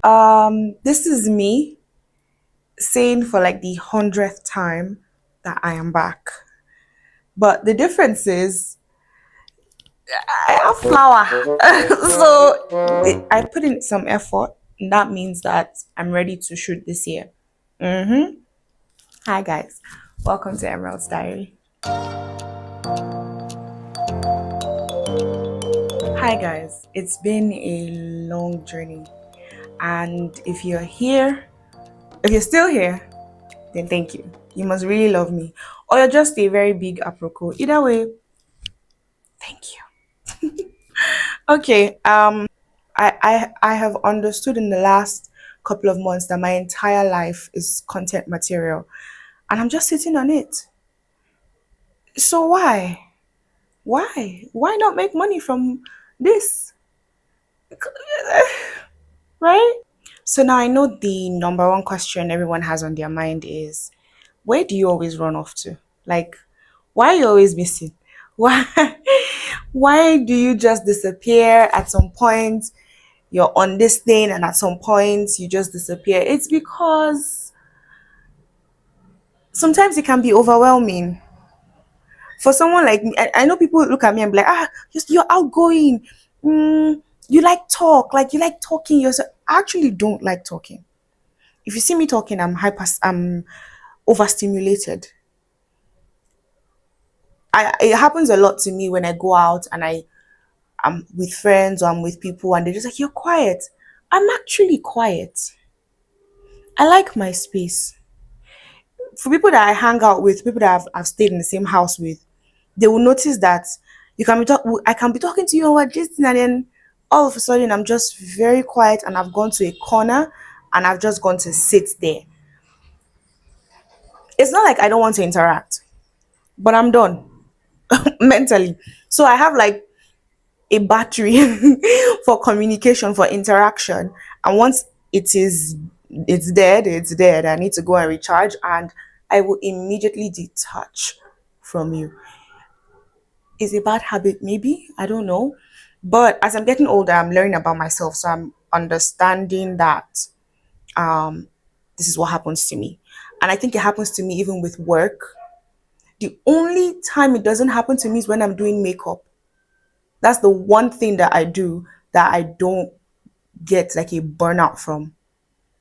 This is me saying for like the 100th time that I am back. But the difference is I have flour. So I put in some effort, and that means that I'm ready to shoot this year. Mm-hmm. Hi guys. Welcome to Emerald's Diary. Hi guys. It's been a long journey. And if you're still here, then thank you. You must really love me. Or you're just a very big aproko. Either way, thank you. Okay. I have understood in the last couple of months that my entire life is content material. And I'm just sitting on it. So why? Why? Why not make money from this? Right? So now I know the number one question everyone has on their mind is where do you always run off to? Like, why are you always missing? Why why do you just disappear at some point? You're on this thing and at some point you just disappear. It's because sometimes it can be overwhelming. For someone like me, I know people look at me and be like, you're outgoing. You like talk, like you like talking yourself. I actually don't like talking. If you see me talking, I'm overstimulated. It happens a lot to me when I go out and I'm with friends or I'm with people and they're just like, you're quiet. I'm actually quiet. I like my space. For people that I hang out with, people that I've stayed in the same house with, they will notice that I can be talking to you over this thing and then all of a sudden I'm just very quiet and I've gone to a corner and I've just gone to sit there. It's not like I don't want to interact, but I'm done mentally. So I have like a battery for communication, for interaction. And once it's dead. I need to go and recharge and I will immediately detach from you. Is a bad habit, maybe. I don't know. But as I'm getting older, I'm learning about myself. So I'm understanding that um this is what happens to me. And I think it happens to me even with work. The only time it doesn't happen to me is when I'm doing makeup. That's the one thing that I do that I don't get like a burnout from.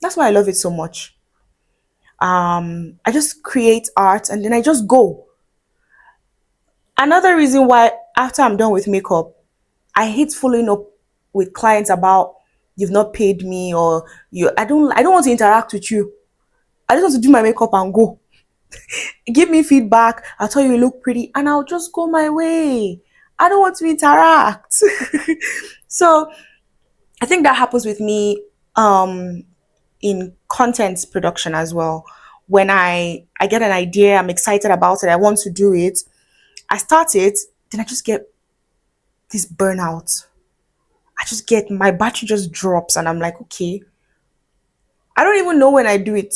That's why I love it so much. I just create art and then I just go. Another reason why after I'm done with makeup, I hate following up with clients about you've not paid me or you I don't want to interact with you. I just want to do my makeup and go. Give me feedback. I'll tell you look pretty and I'll just go my way. I don't want to interact. So I think that happens with me in content production as well. When I get an idea, I'm excited about it, I want to do it, I start it, then I just get this burnout. I just get my battery just drops and I'm like, okay. I don't even know when I do it.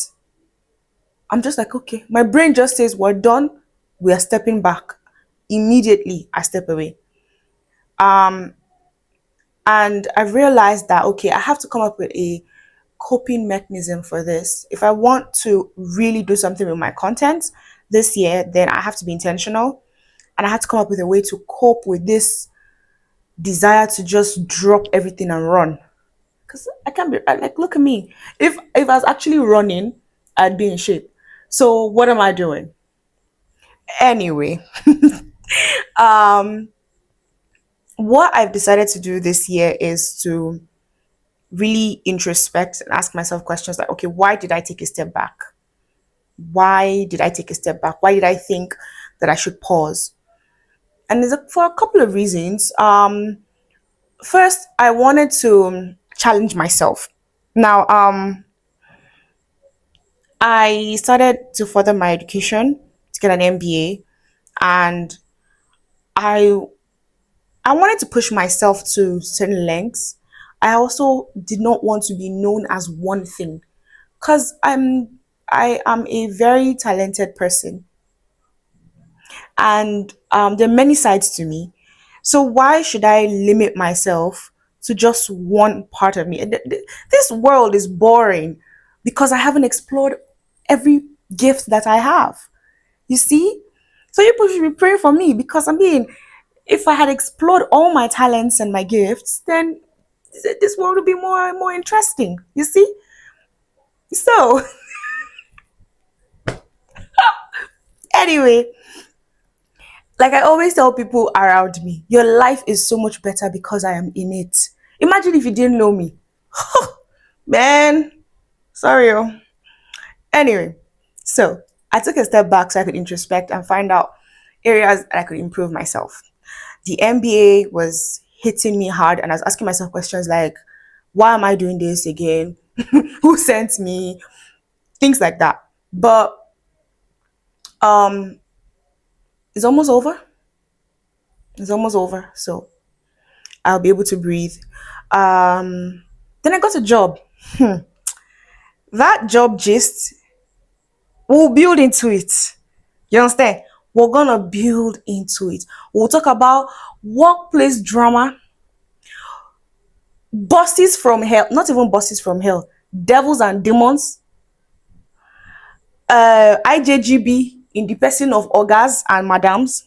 I'm just like, okay. My brain just says, we're done. We are stepping back. Immediately, I step away. Um, and I've realized that, okay, I have to come up with a coping mechanism for this. If I want to really do something with my content this year, then I have to be intentional and I have to come up with a way to cope with this desire to just drop everything and run. Because I can't be like, look at me. If I was actually running, I'd be in shape. So what am I doing? Anyway, um, what I've decided to do this year is to really introspect and ask myself questions like, okay, why did I take a step back? Why did I take a step back? Why did I think that I should pause? And for a couple of reasons. First, I wanted to challenge myself. Now, I started to further my education to get an MBA, and I I wanted to push myself to certain lengths. I also did not want to be known as one thing because I am a very talented person and there are many sides to me. So why should I limit myself to just one part of me. This world is boring because I haven't explored every gift that I have. You see? So you people should be praying for me because I mean, if I had explored all my talents and my gifts, then this world would be more interesting. You see? So anyway, like I always tell people around me, your life is so much better because I am in it. Imagine if you didn't know me. Man, sorry. Oh. Anyway, so I took a step back so I could introspect and find out areas that I could improve myself. The MBA was hitting me hard, and I was asking myself questions like, why am I doing this again? Who sent me? Things like that. But um, it's almost over. It's almost over. So I'll be able to breathe. Then I got a job. That job gist, we'll build into it. You understand? We're gonna build into it. We'll talk about workplace drama, bosses from hell, not even bosses from hell, devils and demons, IJGB in the person of ogas and madams,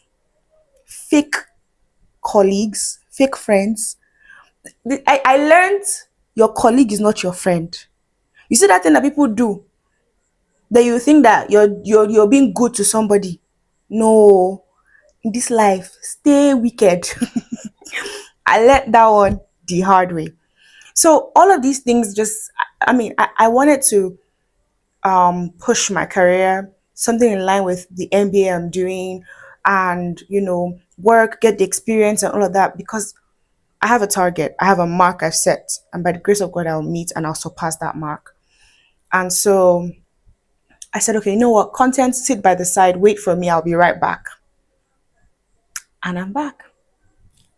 fake colleagues, fake friends. I learned your colleague is not your friend. You see that thing that people do that you think that you're being good to somebody. No, in this life, stay wicked. I learned that one the hard way. So all of these things just I mean, I wanted to push my career, something in line with the MBA I'm doing, and work, get the experience and all of that because I have a target, I have a mark I've set, and by the grace of God, I'll meet and I'll surpass that mark. And so I said, okay, you know what? Content, sit by the side, wait for me, I'll be right back. And I'm back.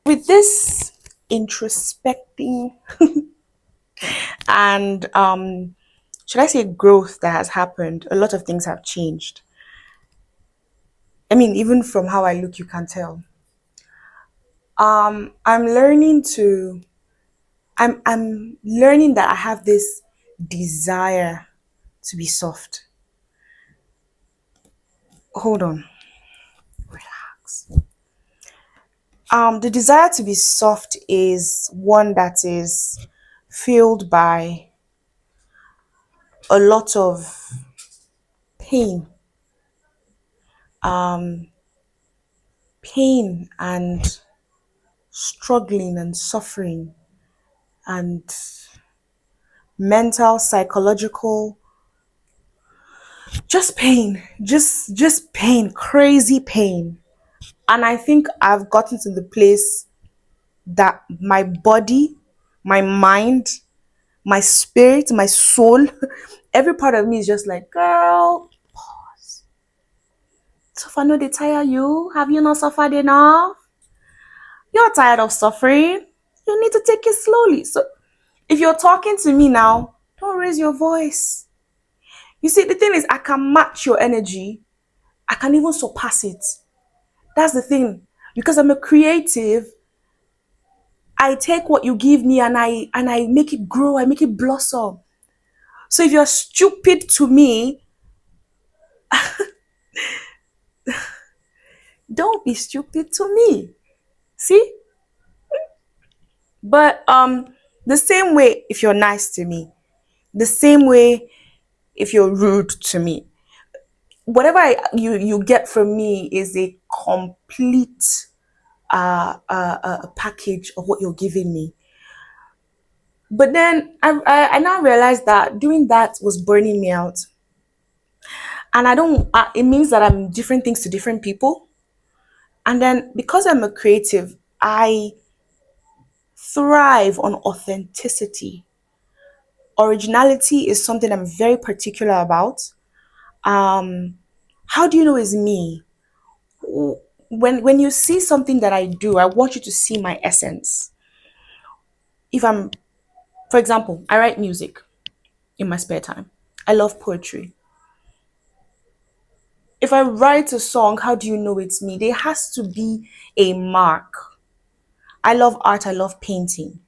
With this introspecting and should I say growth that has happened, a lot of things have changed. I mean, even from how I look, you can tell. I'm learning to I'm learning that I have this desire to be soft. Hold on. Relax. The desire to be soft is one that is fueled by a lot of pain, pain and struggling and suffering and mental, psychological, just pain, just pain, crazy pain. And I think I've gotten to the place that my body, my mind, my spirit, my soul, every part of me is just like, girl, suffer no they tire you. Have you not suffered enough? You're tired of suffering. You need to take it slowly. So if you're talking to me now, don't raise your voice. You see, the thing is, I can match your energy. I can even surpass it. That's the thing. Because I'm a creative, I take what you give me and I make it grow, I make it blossom. So if you're stupid to me, don't be stupid to me. See? But the same way if you're nice to me, the same way if you're rude to me. Whatever you get from me is a complete package of what you're giving me. But then I now realized that doing that was burning me out. And I don't, it means that I'm different things to different people. And then because I'm a creative, I thrive on authenticity. Originality is something I'm very particular about. Um, how do you know it's me? When you see something that I do, I want you to see my essence. If I'm, for example, I write music in my spare time. I love poetry. If I write a song, how do you know it's me? There has to be a mark. I love art, I love painting.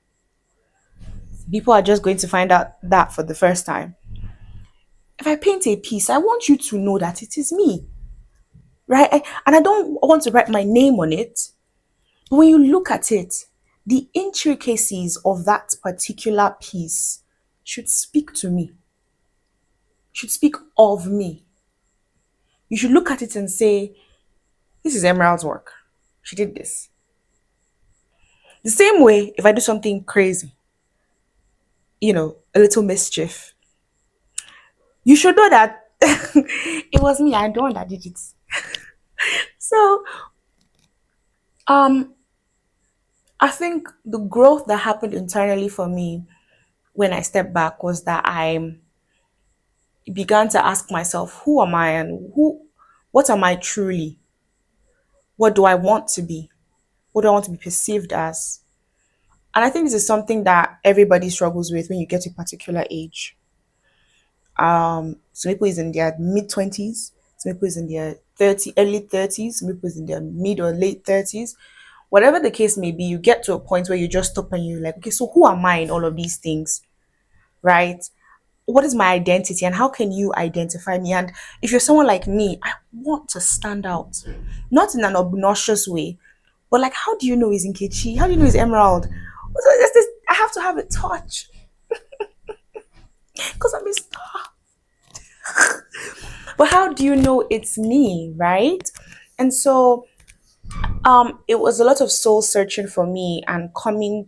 People are just going to find out that for the first time. If I paint a piece, I want you to know that it is me, right? And I don't want to write my name on it. But when you look at it, the intricacies of that particular piece should speak to me, should speak of me. You should look at it and say, this is Emerald's work. She did this. The same way, if I do something crazy, a little mischief, you should know that it was me. I'm the one that did it. So, um, I think the growth that happened internally for me when I stepped back was that I began to ask myself, who am I and what am I truly? What do I want to be? What do I want to be perceived as? And I think this is something that everybody struggles with when you get to a particular age. Some people is in their mid 20s, some people is in their early 30s, some people is in their mid or late 30s. Whatever the case may be, you get to a point where you just stop and you're like, okay, so who am I in all of these things? Right? What is my identity and how can you identify me? And if you're someone like me, I want to stand out, not in an obnoxious way, but like, how do you know he's Nkechi? How do you know he's Emerald? So I have to have a touch because I'm a star. But how do you know it's me, right? And so it was a lot of soul searching for me and coming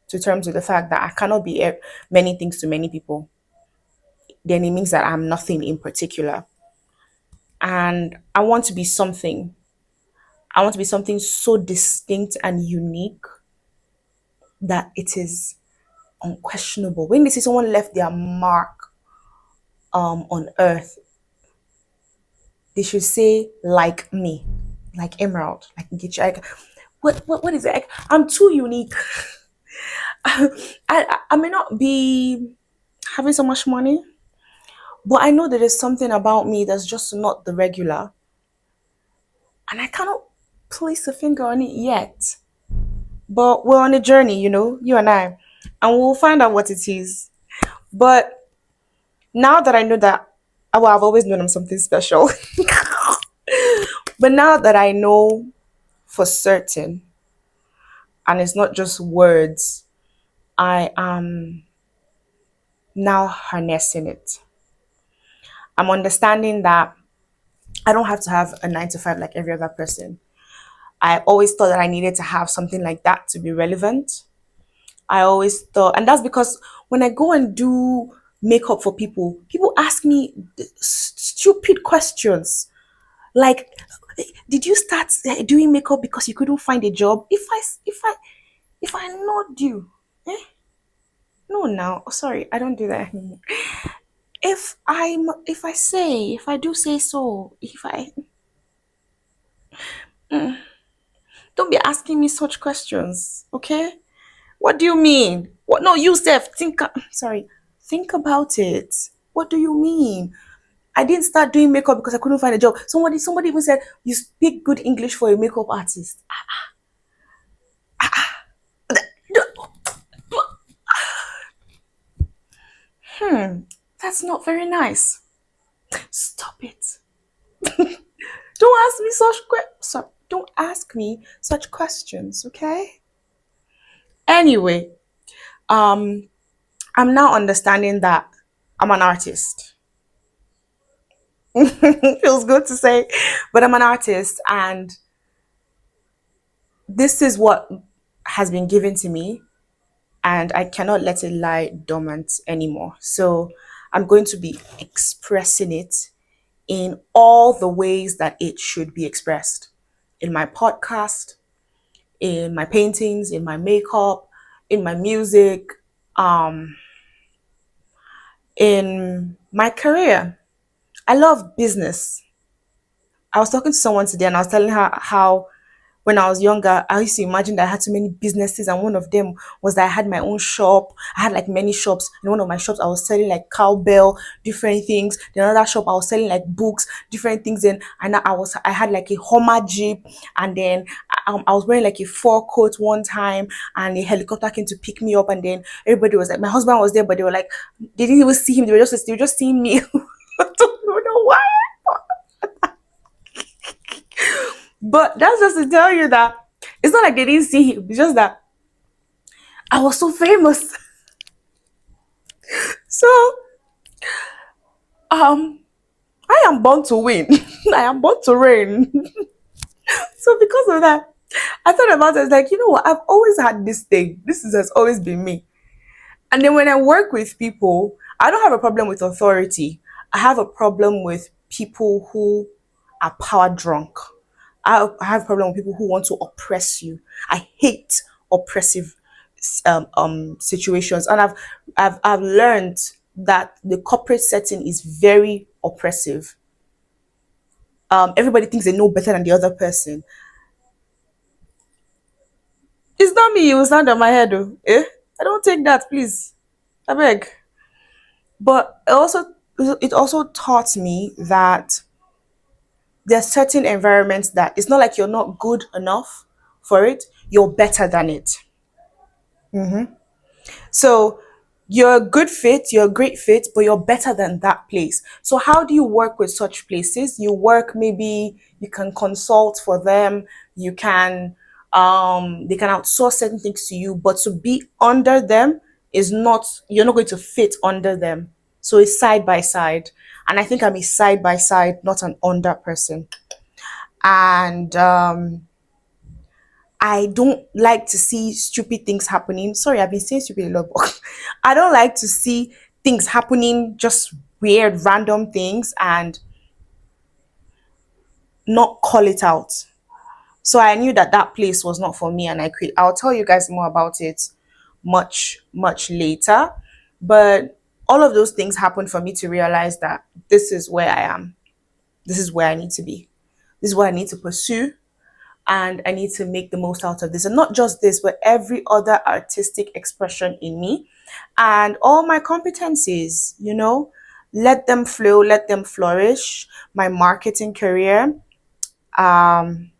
to terms with the fact that I cannot be many things to many people. Then it means that I'm nothing in particular. And I want to be something. I want to be something so distinct and unique that it is unquestionable. When they say someone left their mark on earth, they should say like me, like Emerald, like Nkechi. Like, what is it? Like, I'm too unique. I may not be having so much money, but I know there is something about me that's just not the regular, and I cannot place a finger on it yet. But we're on a journey, you and I, and we'll find out what it is. But now that I know that, well, I've always known I'm something special. But now that I know for certain, and it's not just words, I am now harnessing it. I'm understanding that I don't have to have a 9 to 5 like every other person. I always thought that I needed to have something like that to be relevant. I always thought, and that's because when I go and do makeup for people, people ask me stupid questions like, "Did you start doing makeup because you couldn't find a job?" If I nod you, eh? No, now, oh, sorry, I don't do that anymore. If I do say so, if I don't be asking me such questions, okay? What do you mean? What? No, you Steph, sorry, think about it. What do you mean? I didn't start doing makeup because I couldn't find a job. Somebody even said you speak good English for a makeup artist. That's not very nice. Stop it. Don't ask me don't ask me such questions, okay? Anyway, um, I'm now understanding that I'm an artist. Feels good to say, but I'm an artist, and this is what has been given to me, and I cannot let it lie dormant anymore. So I'm going to be expressing it in all the ways that it should be expressed in my podcast, in my paintings, in my makeup, in my music, um, in my career. I love business. I was talking to someone today and I was telling her how When I was younger, I used to imagine that I had so many businesses, and one of them was that I had my own shop. I had like many shops. In one of my shops, I was selling like cowbell, different things. In another shop, I was selling like books, different things. And I had like a Hummer Jeep, and then I was wearing like a fur coat one time, and a helicopter came to pick me up, and then everybody was like, my husband was there, but they were like, they didn't even see him. They were just seeing me. I don't know why. But that's just to tell you that it's not like they didn't see him. It's just that I was so famous. So um I am born to win. I am born to reign. So because of that, I thought about it. I was like, you know what? I've always had this thing. Has always been me. And then when I work with people, I don't have a problem with authority. I have a problem with people who are power drunk. I have a problem with people who want to oppress you. I hate oppressive situations, and I've learned that the corporate setting is very oppressive. Everybody thinks they know better than the other person. It's not me. You stand on my head, though. Eh? I don't take that, please. I beg. But it also taught me that there are certain environments that it's not like you're not good enough for it, you're better than it. So you're a good fit, you're a great fit, but you're better than that place. So how do you work with such places? You work, maybe you can consult for them, you can they can outsource certain things to you, but to be under them is not, you're not going to fit under them. So it's side by side. And I think I'm a side by side, not an under person. And I don't like to see stupid things happening. Sorry, I've been saying stupid a lot, but I don't like to see things happening, just weird, random things, and not call it out. So I knew that that place was not for me, and I quit. I'll tell you guys more about it much, much later. But all of those things happened for me to realize that this is where I am. This is where I need to be. This is what I need to pursue, and I need to make the most out of this. And not just this, but every other artistic expression in me and all my competencies, let them flow, let them flourish. My marketing career, um,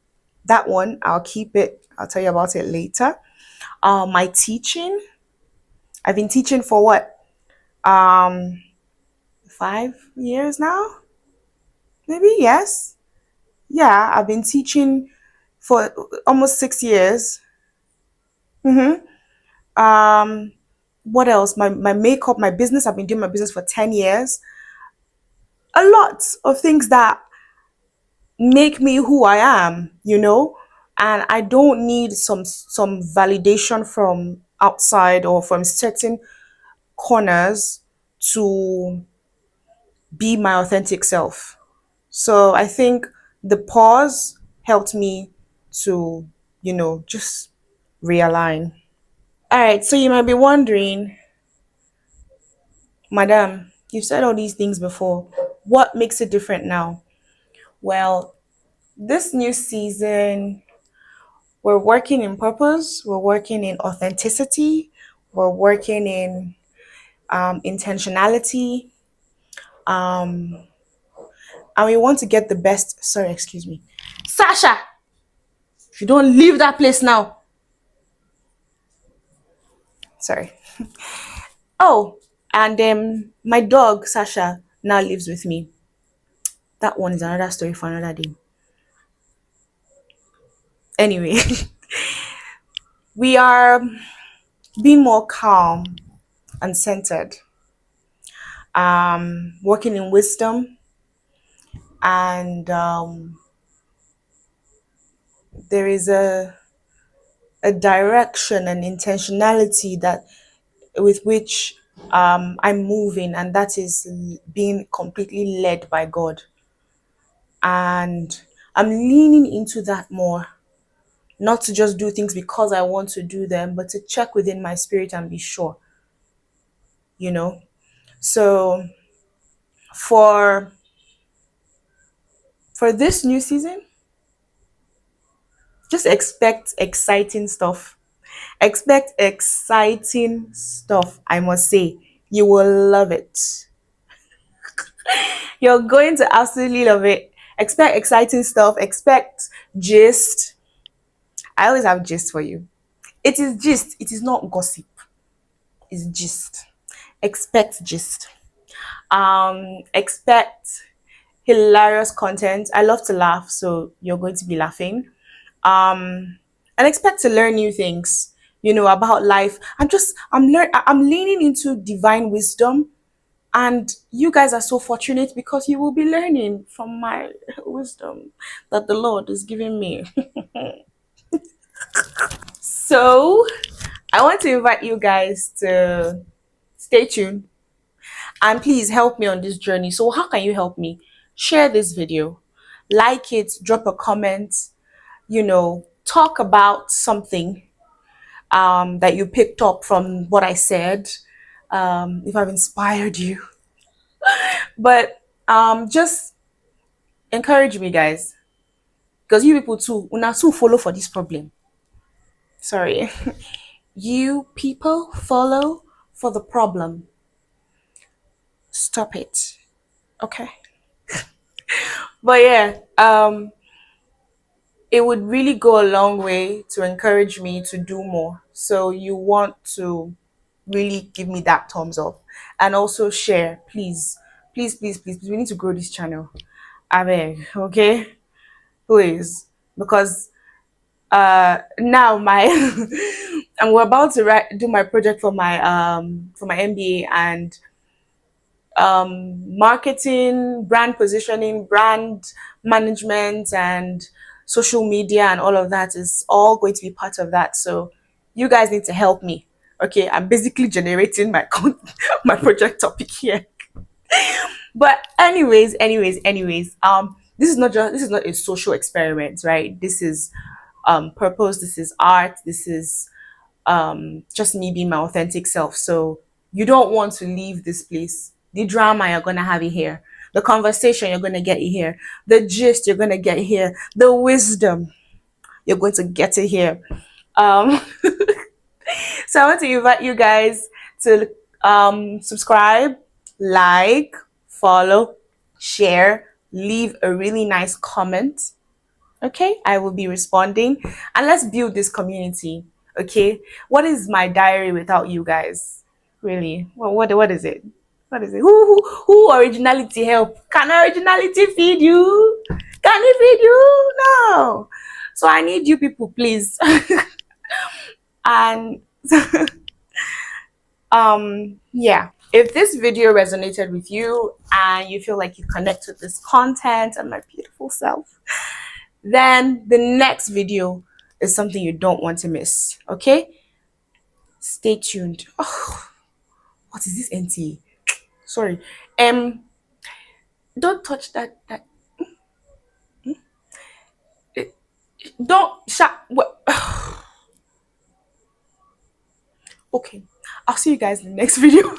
that one, I'll keep it. I'll tell you about it later. My teaching, I've been teaching for what? 5 years now? Maybe, yes. Yeah, I've been teaching for almost 6 years. Um, what else? My makeup, my business. I've been doing my business for 10 years. A lot of things that make me who I am, and I don't need some validation from outside or from certain corners to be my authentic self. So I think the pause helped me to, just realign. All right, so you might be wondering, Madam, you've said all these things before. What makes it different now? Well, this new season, we're working in purpose, we're working in authenticity, we're working in intentionality, um, and we want to get the best. Sorry, excuse me. Sasha, if you don't leave that place now. Sorry. Oh, and my dog, Sasha, now lives with me. That one is another story for another day. Anyway, we are being more calm and centered, working in wisdom, and there is a direction and intentionality that with which I'm moving, and that is being completely led by God. And I'm leaning into that more, not to just do things because I want to do them, but to check within my spirit and be sure, you know. So for this new season, Just expect exciting stuff. Expect exciting stuff, I must say. You will love it. You're going to absolutely love it. Expect exciting stuff. Expect gist. I always have gist for you. It is gist. It is not gossip. It's gist. Expect gist. Expect hilarious content. I love to laugh, so you're going to be laughing. And expect to learn new things, about life. I'm leaning into divine wisdom, and you guys are so fortunate because you will be learning from my wisdom that the Lord is giving me. So, I want to invite you guys to stay tuned and please help me on this journey. So, how can you help me? Share this video, like it, drop a comment, talk about something that you picked up from what I said, if I've inspired you. But just encourage me, guys, because you people too, una too follow for this problem. Sorry. You people follow for the problem. Stop it. Okay. But yeah, it would really go a long way to encourage me to do more. So you want to really give me that thumbs up and also share, please. Please, please, please, please. We need to grow this channel. I beg, okay? Please. Because now my and we're about to do my project for my MBA, and marketing, brand positioning, brand management, and social media, and all of that is all going to be part of that. So you guys need to help me. Okay, I'm basically generating my my project topic here. But anyways, this is not a social experiment, right? This is purpose, this is art, this is just me being my authentic self. So you don't want to leave this place. The drama, you're gonna have it here. The conversation, you're gonna get it here. The gist, you're gonna get here. The wisdom, you're going to get it here. Um, so I want to invite you guys to subscribe, like, follow, share, leave a really nice comment. Okay, I will be responding, and let's build this community. Okay, what is my diary without you guys? Really, what is it? What is it? Who originality help? Can originality feed you? Can it feed you? No. So I need you people, please. And yeah, if this video resonated with you and you feel like you connect with this content and my beautiful self, then the next video is something you don't want to miss. Okay, stay tuned. Oh, what is this NTA? Sorry. Don't touch that. Don't shut. Okay, I'll see you guys in the next video.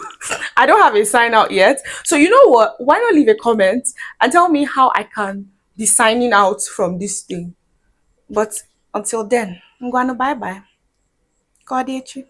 I don't have a sign out yet, so you know what, why not leave a comment and tell me how I can be signing out from this thing. But until then, I'm gonna bye bye. God hate you.